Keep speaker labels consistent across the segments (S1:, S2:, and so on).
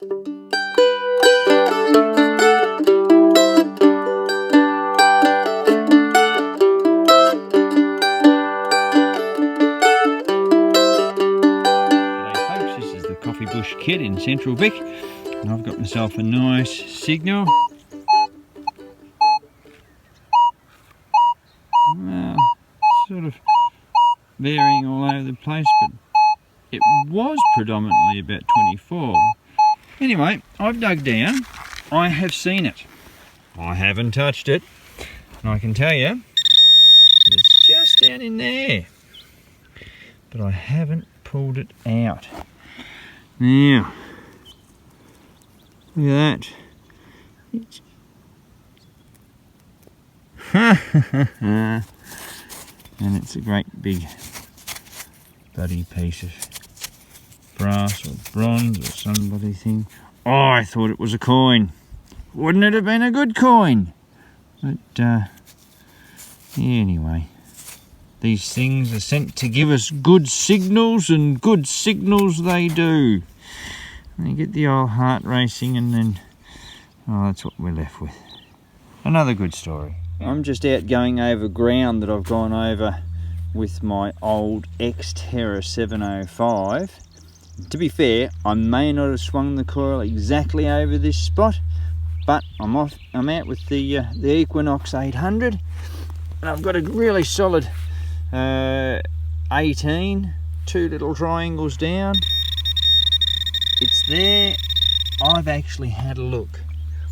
S1: Bush Kid in Central Vic, and I've got myself a nice signal. Sort of varying all over the place, but it was predominantly about 24. Anyway, I've dug down, I have seen it. I haven't touched it, and I can tell you that it's just down in there, but I haven't pulled it out. Now, look at that. And it's a great big bloody piece of brass or bronze or some bloody thing. Oh, I thought it was a coin. Wouldn't it have been a good coin? But anyway, these things are sent to give us good signals, and good signals they do. And you get the old heart racing, and then, oh, that's what we're left with. Another good story. I'm just out going over ground that I've gone over with my old X-Terra 705. To be fair, I may not have swung the coil exactly over this spot, but I'm out with the Equinox 800, and I've got a really solid 18, two little triangles down. It's there. I've actually had a look.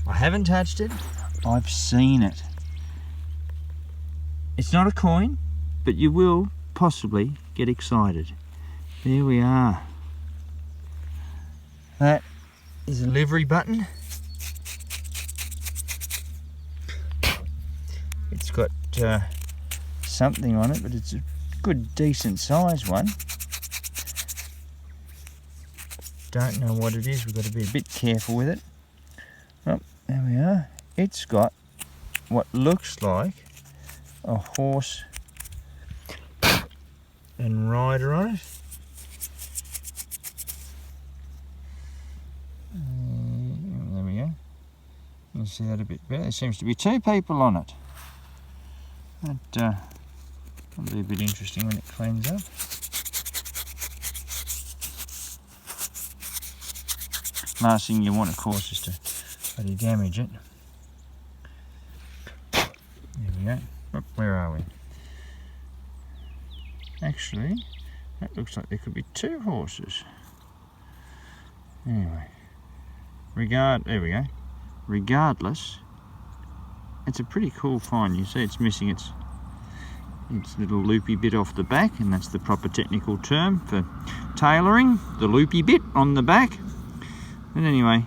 S1: I haven't touched it, I've seen it. It's not a coin, but you will possibly get excited. There we are. That is a livery button. It's got something on it, but it's a good decent size one. Don't know what it is, we've got to be a bit careful with it. Oh, there we are. It's got what looks like a horse and rider on it. There we go. You can see that a bit better. There seems to be two people on it. That will be a bit interesting when it cleans up. Last thing you want, of course, is to bloody damage it. There we go. Oh, where are we? Actually, that looks like there could be two horses. Anyway, there we go. Regardless, it's a pretty cool find. You see it's missing its little loopy bit off the back, and that's the proper technical term for tailoring, the loopy bit on the back. But anyway,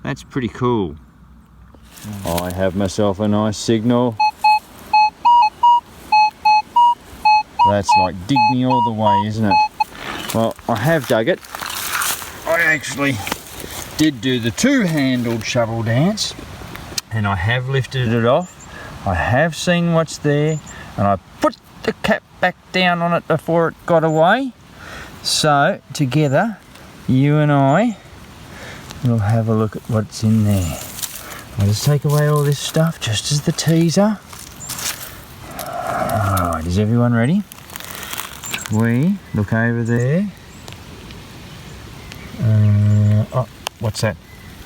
S1: that's pretty cool. I have myself a nice signal. That's like dig me all the way, isn't it? Well, I have dug it. I actually did do the two-handled shovel dance, and I have lifted it off. I have seen what's there, and I put the cap back down on it before it got away. So together, you and I will have a look at what's in there. I'll just take away all this stuff just as the teaser. Alright, is everyone ready? We look over there. Oh, what's that?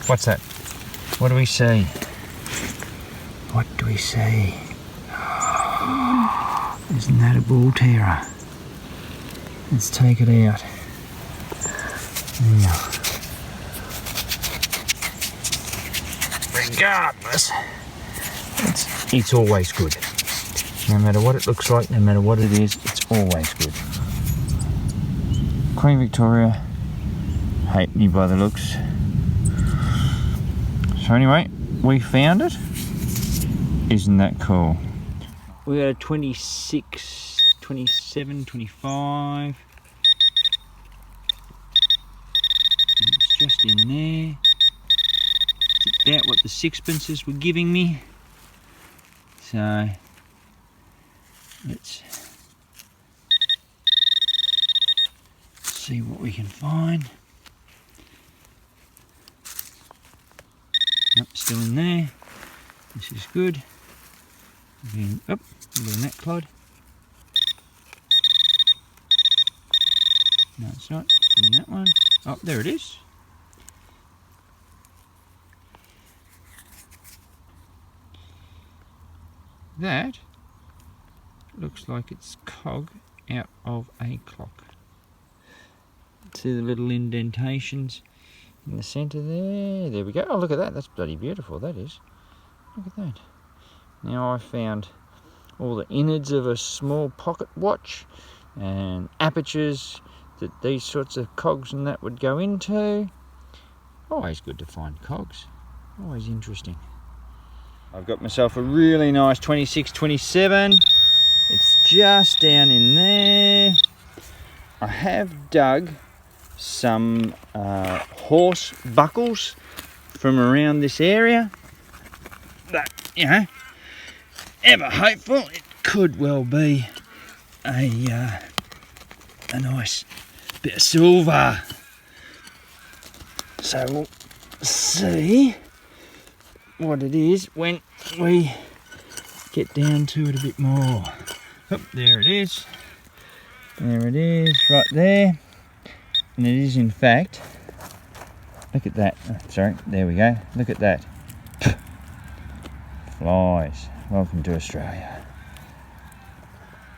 S1: What's that? What do we see? What do we see? Isn't that a bull terror? Let's take it out. Now, regardless, it's always good. No matter what it looks like, no matter what it is, it's always good. Queen Victoria, hate me by the looks. So anyway, we found it. Isn't that cool? We got a 26, 27, 25. It's just in there. It's about what the sixpences were giving me. So let's see what we can find. Yep, still in there. This is good. Again, up, a little net clod. No, it's not. It's in that one. Oh, there it is. That looks like it's cog out of a clock. See the little indentations in the centre there? There we go. Oh, look at that. That's bloody beautiful, that is. Look at that. Now I found all the innards of a small pocket watch and apertures that these sorts of cogs and that would go into. Always good to find cogs. Always interesting. I've got myself a really nice 26-27. It's just down in there. I have dug some horse buckles from around this area. But, you know, ever hopeful, it could well be a nice bit of silver. So we'll see what it is when we get down to it a bit more. Oh, there it is. There it is, right there. And it is in fact, look at that. Oh, sorry, there we go. Look at that. Flies. Welcome to Australia.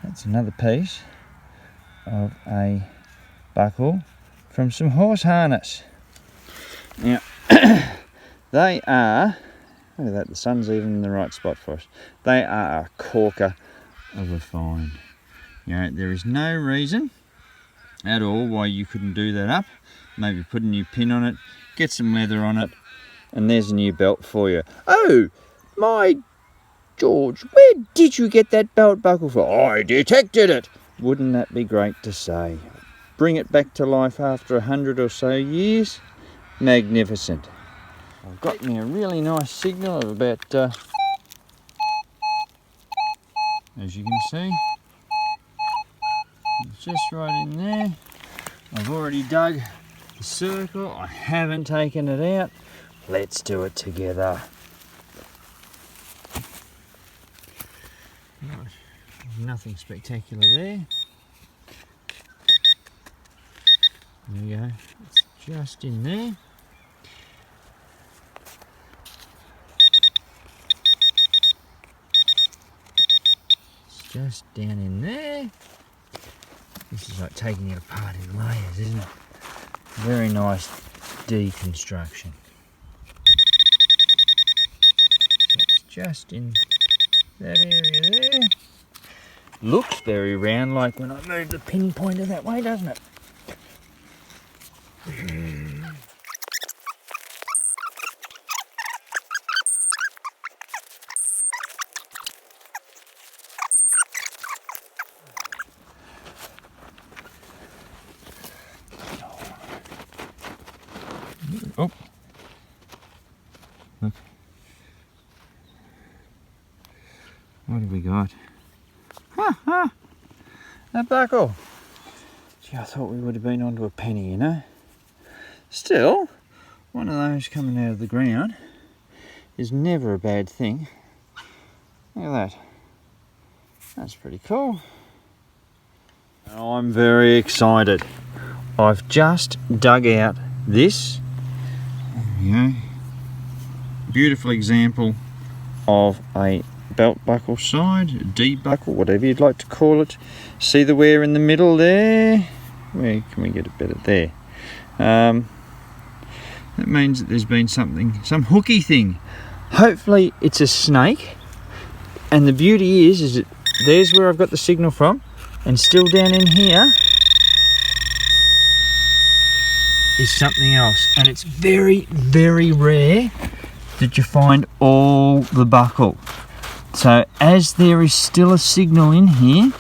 S1: That's another piece of a buckle from some horse harness. Now, they are, look at that, the sun's even in the right spot for us. They are a corker of a find. You know, there is no reason at all why you couldn't do that up. Maybe put a new pin on it, get some leather on it, and there's a new belt for you. Oh, my George, where did you get that belt buckle from? I detected it. Wouldn't that be great to say? Bring it back to life after 100 or so years. Magnificent. I've got me a really nice signal of about, as you can see, it's just right in there. I've already dug the circle. I haven't taken it out. Let's do it together. Right. Nothing spectacular there. There we go. It's just in there. It's just down in there. This is like taking it apart in layers, isn't it? Very nice deconstruction. It's just in that area there. Looks very round, like when I move the pinpointer that way, doesn't it? Oh, look. What have we got? Ha ha! A buckle. Gee, I thought we would have been onto a penny, you know. Still, one of those coming out of the ground is never a bad thing. Look at that. That's pretty cool. I'm very excited. I've just dug out this, you know, beautiful example of a belt buckle side, a D buckle, whatever you'd like to call it. See the wear in the middle there? Where can we get it better? There. That means that there's been something, some hooky thing. Hopefully it's a snake. And the beauty is that there's where I've got the signal from, and still down in here is something else. And it's very, very rare that you find all the buckle. So as there is still a signal in here,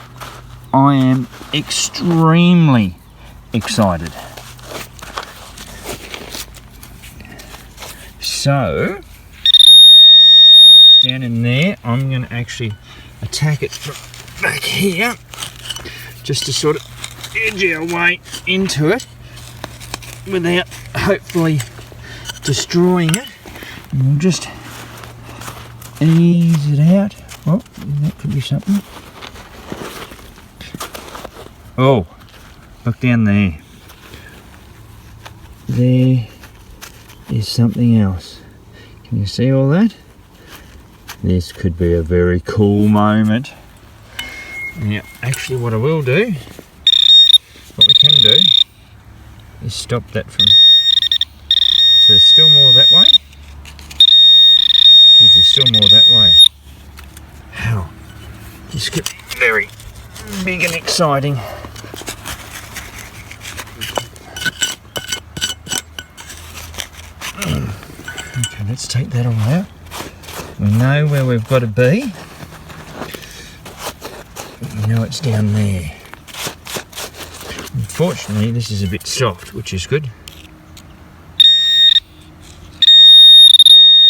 S1: I am extremely excited. So it's down in there. I'm going to actually attack it from back here, just to sort of edge our way into it without hopefully destroying it. And we'll just ease it out. Oh, that could be something. Oh, look down there. There is something else. Can you see all that? This could be a very cool moment. Now, actually what I will do, what we can do, is stop that from... So there's still more that way. Geez, there's still more that way. How? Just get very big and exciting. Okay, let's take that all out. We know where we've got to be. We know it's down there. Unfortunately, this is a bit soft, which is good.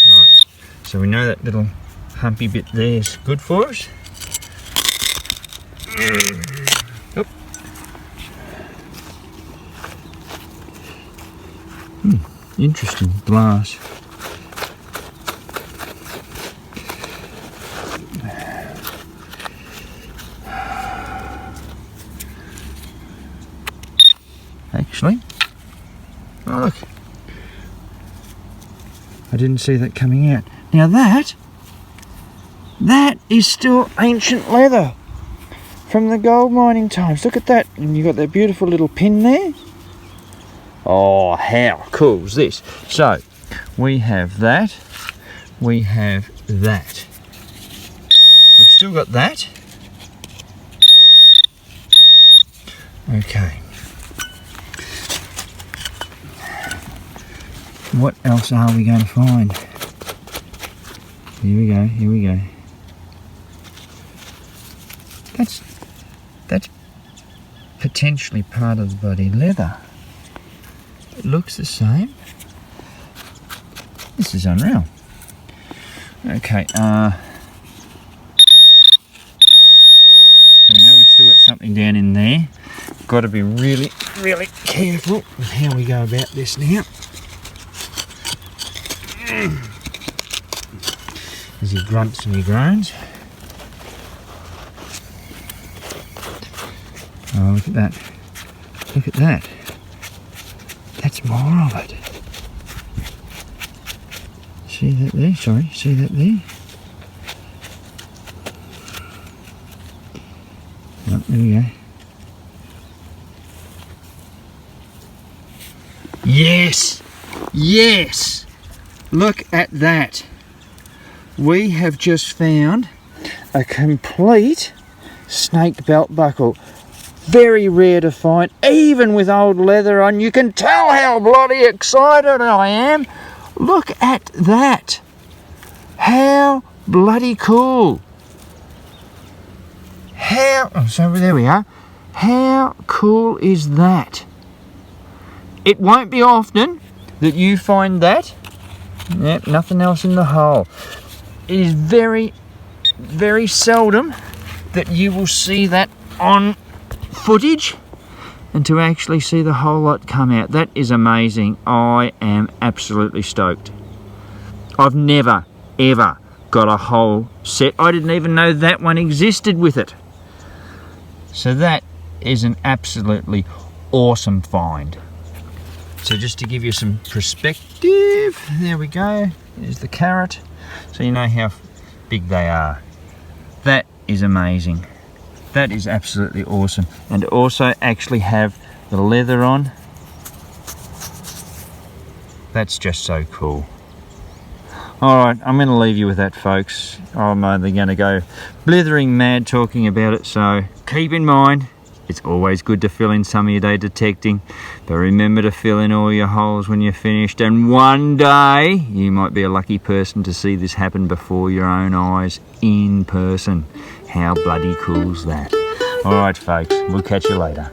S1: Right, so we know that little humpy bit there is good for us. Oop. Interesting glass. Actually, oh look, I didn't see that coming out. Now that is still ancient leather from the gold mining times. Look at that, and you've got that beautiful little pin there. Oh, how cool is this? So, we have that, we have that. We've still got that. Okay. What else are we going to find? Here we go, here we go. That's potentially part of the bloody leather. It looks the same. This is unreal. Okay, so we know we've still got something down in there. Got to be really, really careful with how we go about this now. As he grunts and he groans. Oh, look at that. Look at that. That's more of it. See that there? Sorry, see that there? Oh, there we go. Yes! Yes! Look at that. We have just found a complete snake belt buckle. Very rare to find, even with old leather on. You can tell how bloody excited I am. Look at that. How bloody cool. How, oh, so there we are. How cool is that? It won't be often that you find that. Yep, nothing else in the hole. It is very, very seldom that you will see that on footage, and to actually see the whole lot come out, that is amazing. I am absolutely stoked. I've never ever got a whole set. I didn't even know that one existed with it. So that is an absolutely awesome find. So just to give you some perspective, there we go, there's the carrot, so you know how big they are. That is amazing. That is absolutely awesome. And to also actually have the leather on, that's just so cool. Alright, I'm going to leave you with that, folks. I'm only going to go blithering mad talking about it, so keep in mind, it's always good to fill in some of your day detecting, but remember to fill in all your holes when you're finished, and one day you might be a lucky person to see this happen before your own eyes in person. How bloody cool's that? Alright folks, we'll catch you later.